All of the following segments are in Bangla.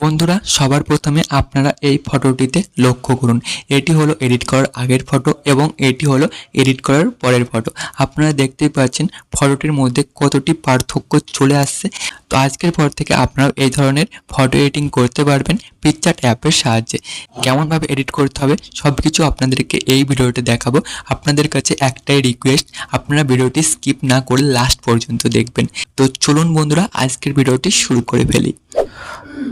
বন্ধুরা সবার প্রথমে আপনারা এই ফটোটিতে লক্ষ্য করুন। এটি হলো এডিট করার আগের ফটো এবং এটি হলো এডিট করার পরের ফটো। আপনারা দেখতেই পাচ্ছেন ফটোটির মধ্যে কতটি পার্থক্য চলে আসছে। তো আজকের পর থেকে আপনারা এই ধরনের ফটো এডিটিং করতে পারবেন পিকচার্ট অ্যাপের সাহায্যে। কেমনভাবে এডিট করতে হবে সব কিছু আপনাদেরকে এই ভিডিওতে দেখাবো। আপনাদের কাছে একটাই রিকোয়েস্ট, আপনারা ভিডিওটি স্কিপ না করে লাস্ট পর্যন্ত দেখবেন। তো চলুন বন্ধুরা আজকের ভিডিওটি শুরু করে ফেলি।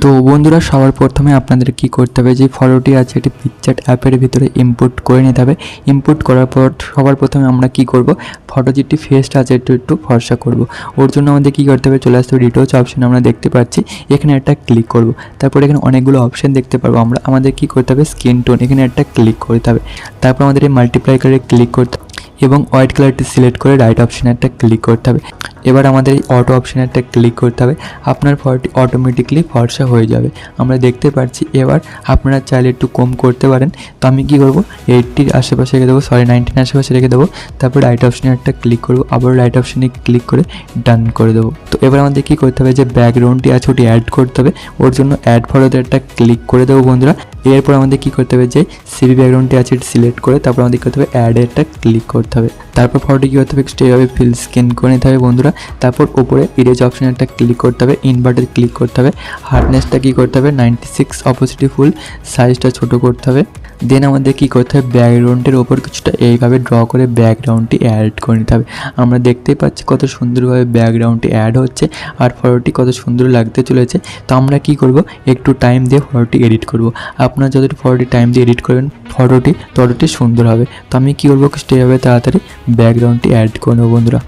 তো বন্ধুরা সবার প্রথমে আপনাদের কি করতে হবে, যে ফটোটি আছে এটি পিকচার্ট অ্যাপের ভিতরে ইনপুট করে নিতে হবে। ইনপুট করার পর সবার প্রথমে আমরা কি করব, ফটো যেটি ফেসটা আছে একটু ফর্সা করব। ওর জন্য আমাদের কি করতে হবে, চলে আসতে হবে রিটোচ অপশন। আমরা দেখতে পাচ্ছি এখানে একটা ক্লিক করব। তারপর এখানে অনেকগুলো অপশন দেখতে পারবো আমরা। আমাদের কি করতে হবে, স্কিন টোন এখানে একটা ক্লিক করতে হবে। তারপর আমাদের এই মাল্টিপ্লাই করে ক্লিক করতে হবে এবং হোয়াইট কালারটি সিলেক্ট করে রাইট অপশানে একটা ক্লিক করতে হবে। এবার আমাদের এই অটো অপশানে একটা ক্লিক করতে হবে। আপনার ফটোটি অটোমেটিকলি ফর্সা হয়ে যাবে, আমরা দেখতে পাচ্ছি। এবার আপনারা চাইলে একটু কম করতে পারেন। তো আমি কি করব, 80 আশেপাশে রেখে দেবো, 19 আশেপাশে রেখে দেবো। তারপর রাইট অপশানে একটা ক্লিক করব, আবার রাইট অপশানে ক্লিক করে ডান করে দেবো। তো এবার আমাদের কি করতে হবে, যে ব্যাকগ্রাউন্ডটি আছে ওটি অ্যাড করতে হবে। ওর জন্য অ্যাড ফটোতে একটা ক্লিক করে দেবো বন্ধুরা। এরপর আমাদের কি করতে হবে, যে সিভি ব্যাকগ্রাউন্ডটি আছে এটি সিলেক্ট করে তারপর আমাদের করতে হবে অ্যাড একটা ক্লিক করতে হবে। তারপর ফটোটি কী করতে হবে, এইভাবে ফিল স্ক্যান করে নিতে হবে বন্ধুরা। তারপর উপরে ইরেজ অপশানে একটা ক্লিক করতে হবে, ইনভার্টেড ক্লিক করতে হবে। হার্ডনেসটা কী করতে হবে, 96, অপোজিটি ফুল, সাইজটা ছোট করতে হবে। দেন আমাদের কী করতে হবে, ব্যাকগ্রাউন্ডের ওপর কিছুটা এইভাবে ড্র করে ব্যাকগ্রাউন্ডটি অ্যাড করে নিতে হবে। আমরা দেখতেই পাচ্ছি কত সুন্দরভাবে ব্যাকগ্রাউন্ডটি অ্যাড হচ্ছে আর ফটোটি কত সুন্দর লাগতে চলেছে। তো আমরা কি করব, একটু টাইম দিয়ে ফটোটি এডিট করব। আপনারা যতটুকু ফটোটি টাইম দিয়ে এডিট করবেন ফটোটি ততটি সুন্দর হবে। তো আমি কী করবো, স্টেভাবে তাড়াতাড়ি ব্যাকগ্রাউন্ডটি অ্যাড করে নেবো বন্ধুরা।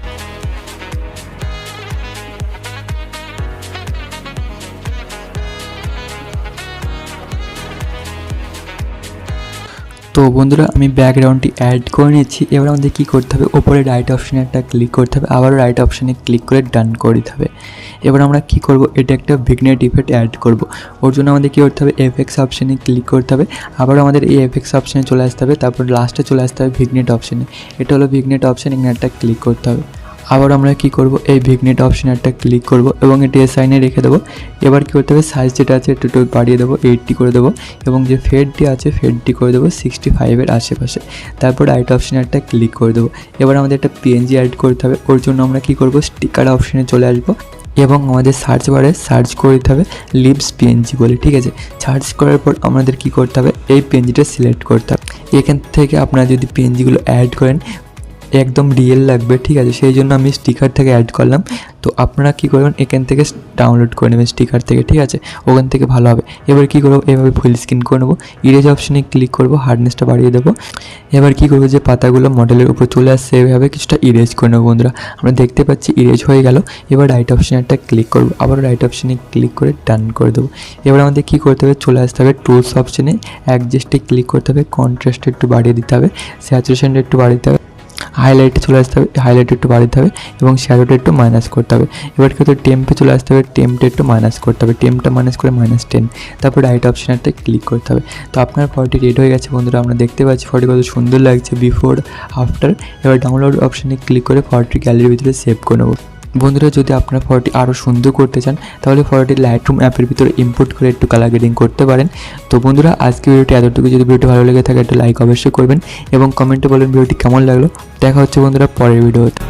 তো বন্ধুরা আমি ব্যাকগ্রাউন্ডটি অ্যাড করে নিয়েছি। এবার আমাদের কী করতে হবে, ওপরে রাইট অপশানে একটা ক্লিক করতে হবে, আবার রাইট অপশানে ক্লিক করে ডান করে দিতে হবে। এবার আমরা কী করব, এটা একটা ভিগনেট ইফেক্ট অ্যাড করব। ওর জন্য আমাদের কী করতে হবে, এফএক্স অপশানে ক্লিক করতে হবে। আবার আমাদের এই এফএক্স অপশানে চলে আসতে হবে, তারপর লাস্টে চলে আসতে হবে ভিগনেট অপশানে। এটা হলো ভিগনেট অপশান, এখানে একটা ক্লিক করতে হবে। আবার আমরা কি করব, এই ভিগনেট অপশানে একটা ক্লিক করব এবং এটি সাইনে রেখে দেবো। এবার কী করতে হবে, সাইজ যেটা আছে একটু বাড়িয়ে দেবো, 80 করে দেবো এবং যে ফেডটি আছে ফেডটি করে দেবো 65-এর আশেপাশে। তারপর রাইট অপশানে একটা ক্লিক করে দেবো। এবার আমাদের একটা পিএনজি অ্যাড করতে হবে। ওর জন্য আমরা কি করব, স্টিকার অপশানে চলে আসবো এবং আমাদের সার্চ বারে সার্চ করে দিতে হবে লিভস পিএনজি বলে, ঠিক আছে। সার্চ করার পর আমাদের কি করতে হবে, এই পিএনজিটা সিলেক্ট করতে হবে। এখান থেকে আপনারা যদি পিএনজিগুলো অ্যাড করেন একদম রিয়েল লাগবে, ঠিক আছে। সেই জন্য আমি স্টিকার থেকে অ্যাড করলাম। তো আপনারা কী করবেন, এখান থেকে ডাউনলোড করে নেবেন স্টিকার থেকে, ঠিক আছে, ওখান থেকে ভালো হবে। এবার কী করবো, এভাবে ফুল স্ক্রিন করে নেবো, ইরেজ অপশানে ক্লিক করব, হার্ডনেসটা বাড়িয়ে দেবো। এবার কী করবো, যে পাতাগুলো মডেলের উপর চলে আসছে এভাবে কিছুটা ইরেজ করে নেবো বন্ধুরা। আমরা দেখতে পাচ্ছি ইরেজ হয়ে গেল। এবার রাইট অপশানে একটা ক্লিক করবো, আবার রাইট অপশানে ক্লিক করে ডান করে দেবো। এবার আমাদের কী করতে হবে, চলে আসতে হবে টুলস অপশানে, অ্যাডজাস্টে ক্লিক করতে হবে, কন্ট্রাস্টটা একটু বাড়িয়ে দিতে হবে, স্যাচুরেশনটা একটু বাড়িয়ে দিতে হবে, হাইলাইটে চলে আসতে হবে, হাইলাইট একটু বাড়াতে হবে এবং শ্যাডোটা একটু মাইনাস করতে হবে। এবার কিন্তু টেম্পে চলে আসতে হবে, টেম্পটা একটু মাইনাস করতে হবে, টেম্পটা মাইনাস করে -10। তারপর রাইট অপশানটা ক্লিক করতে হবে। তো আপনার ফটোটি রেডি হয়ে গেছে বন্ধুরা। আমরা দেখতে পাচ্ছি ফটোটি কত সুন্দর লাগছে বিফোর আফটার। এবার ডাউনলোড অপশানে ক্লিক করে ফটোটি গ্যালারির ভিতরে সেভ করে নেবো। বন্ধুরা যদি আপনার ফটোটি আরও সুন্দর করতে চান তাহলে ফটোটি লাইটরুম অ্যাপের ভিতরে ইম্পোর্ট করে একটু কালার গ্রেডিং করতে পারেন। তো বন্ধুরা আজকে ভিডিওটি এতটুকু। যদি ভিডিওটি ভালো লেগে থাকে একটা লাইক অবশ্যই করবেন এবং কমেন্টে বলেন ভিডিওটি কেমন লাগলো। দেখা হচ্ছে বন্ধুরা পরের ভিডিওতে।